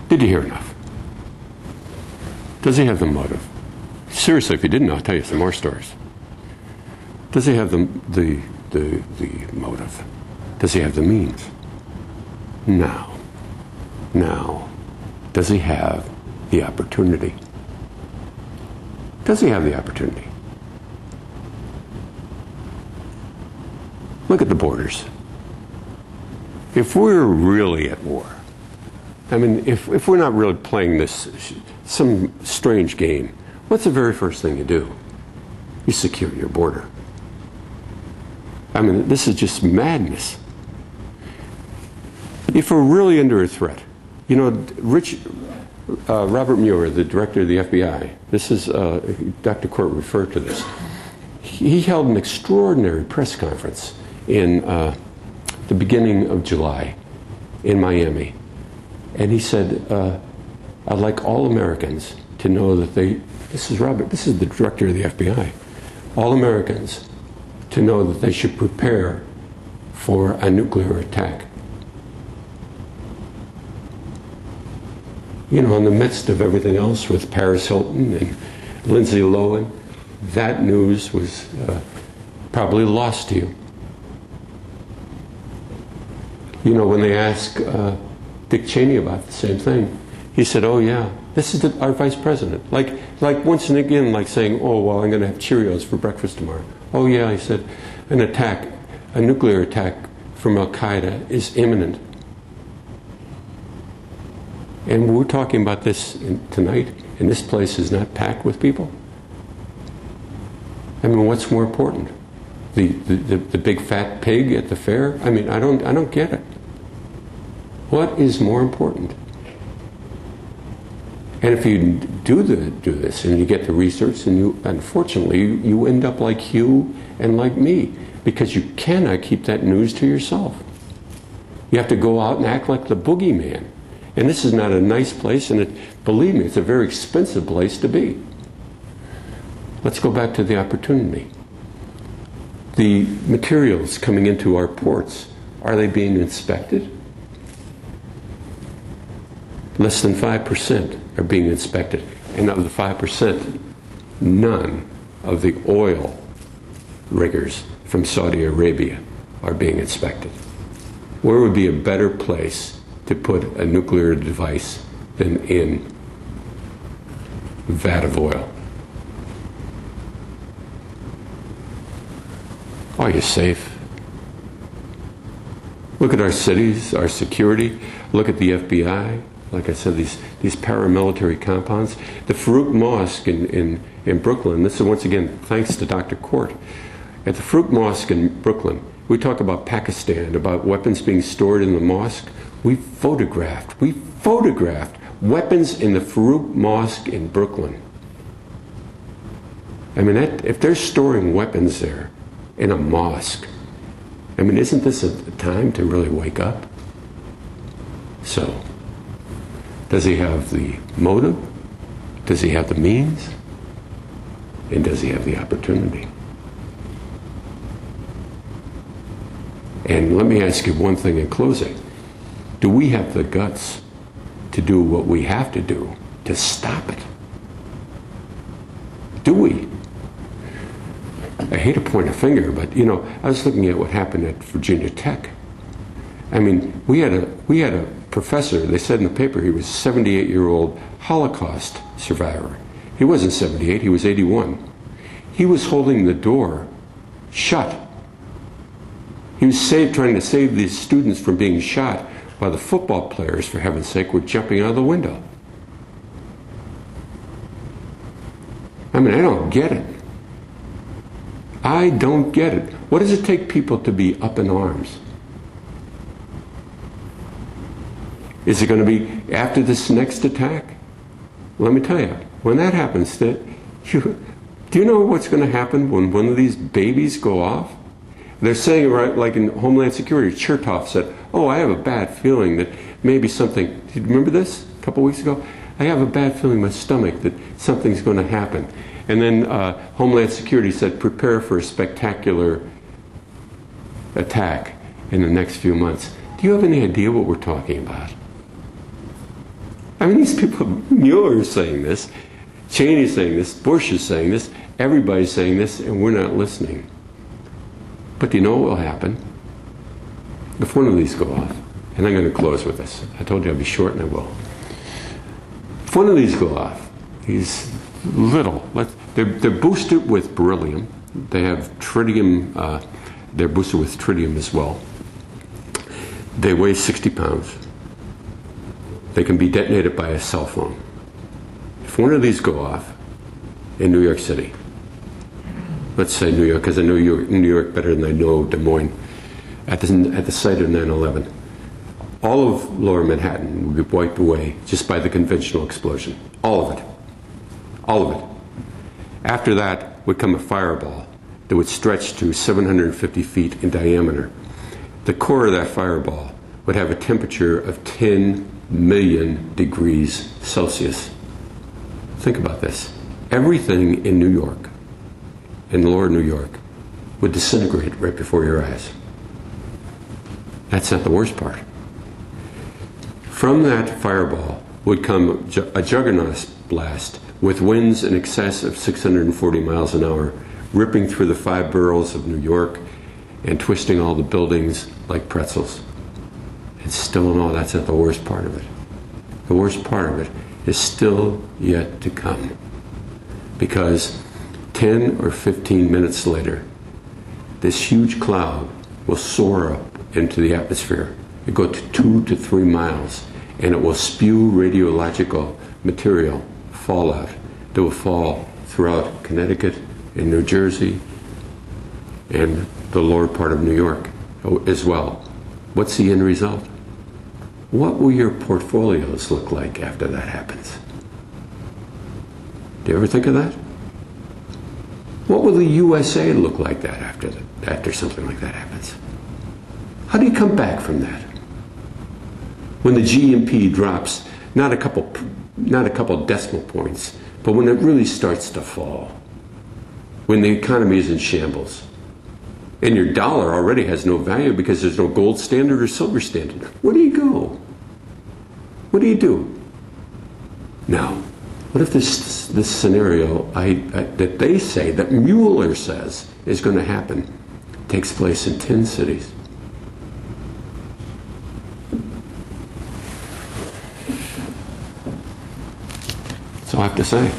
Did you hear enough? Does he have the motive? Seriously, if you didn't, I'll tell you some more stories. Does he have the motive? Does he have the means? Now, does he have the opportunity? Does he have the opportunity? Look at the borders. If we're really at war, I mean, if we're not really playing this, some strange game, what's the very first thing you do? You secure your border. I mean, this is just madness. If we're really under a threat, you know, Robert Mueller, the director of the FBI, this is, Dr. Cort referred to this. He held an extraordinary press conference in the beginning of July in Miami. And he said, I'd like all Americans to know that this is the director of the FBI, all Americans to know that they should prepare for a nuclear attack. You know, in the midst of everything else with Paris Hilton and Lindsay Lohan, that news was probably lost to you. You know, when they asked Dick Cheney about the same thing, he said, oh yeah, this is our vice president. Like once and again, like saying, oh, well, I'm going to have Cheerios for breakfast tomorrow. Oh yeah, he said, a nuclear attack from Al-Qaeda is imminent. And we're talking about this tonight, and this place is not packed with people. I mean, what's more important? The big fat pig at the fair? I mean, I don't get it. What is more important? And if you do this and you get the research, and unfortunately you end up like Hugh and like me, because you cannot keep that news to yourself. You have to go out and act like the boogeyman. And this is not a nice place, and believe me, it's a very expensive place to be. Let's go back to the opportunity. The materials coming into our ports, are they being inspected? Less than 5% are being inspected. And of the 5%, none of the oil riggers from Saudi Arabia are being inspected. Where would be a better place to put a nuclear device than in a vat of oil? Are you safe? Look at our cities, our security. Look at the FBI. Like I said, these paramilitary compounds. The Farouk Mosque in Brooklyn, this is once again thanks to Dr. Cort. At the Farouk Mosque in Brooklyn, we talk about Pakistan, about weapons being stored in the mosque. We photographed weapons in the Farouk Mosque in Brooklyn. I mean, if they're storing weapons there in a mosque, I mean, isn't this a time to really wake up? So, does he have the motive? Does he have the means? And does he have the opportunity? And let me ask you one thing in closing. Do we have the guts to do what we have to do to stop it? Do we? I hate to point a finger, but you know, I was looking at what happened at Virginia Tech. I mean, we had a professor, they said in the paper he was a 78-year-old Holocaust survivor. He wasn't 78, he was 81. He was holding the door shut. He was trying to save these students from being shot while the football players, for heaven's sake, were jumping out of the window. I mean, I don't get it. I don't get it. What does it take people to be up in arms? Is it going to be after this next attack? Let me tell you, when that happens, do you know what's going to happen when one of these babies go off? They're saying, right, like in Homeland Security, Chertoff said, oh, I have a bad feeling that maybe something, do you remember this a couple weeks ago? I have a bad feeling in my stomach that something's going to happen. And then Homeland Security said, prepare for a spectacular attack in the next few months. Do you have any idea what we're talking about? I mean, these people, Mueller is saying this, Cheney is saying this, Bush is saying this, everybody's saying this, and we're not listening. But do you know what will happen? If one of these go off, and I'm going to close with this. I told you I'd be short, and I will. If one of these go off, these little, they're boosted with beryllium. They have tritium, they're boosted with tritium as well. They weigh 60 pounds. They can be detonated by a cell phone. If one of these go off in New York City, let's say New York, because I know New York better than I know Des Moines, at the site of 9/11, all of Lower Manhattan would be wiped away just by the conventional explosion. All of it. All of it. After that would come a fireball that would stretch to 750 feet in diameter. The core of that fireball would have a temperature of 10 million degrees Celsius. Think about this. Everything in New York, in lower New York, would disintegrate right before your eyes. That's not the worst part. From that fireball would come a juggernaut blast with winds in excess of 640 miles an hour, ripping through the 5 boroughs of New York and twisting all the buildings like pretzels. And still in all, that's not the worst part of it. The worst part of it is still yet to come. Because 10 or 15 minutes later, this huge cloud will soar up into the atmosphere. It go to 2 to 3 miles, and it will spew radiological material, fallout, that will fall throughout Connecticut and New Jersey and the lower part of New York as well. What's the end result? What will your portfolios look like after that happens? Do you ever think of that? What will the USA look like that after something like that happens? How do you come back from that? When the GNP drops not a couple decimal points, but when it really starts to fall, when the economy is in shambles, and your dollar already has no value because there's no gold standard or silver standard, where do you go? What do you do? Now, what if this scenario that they say, that Mueller says is going to happen, takes place in 10 cities? That's all I have to say.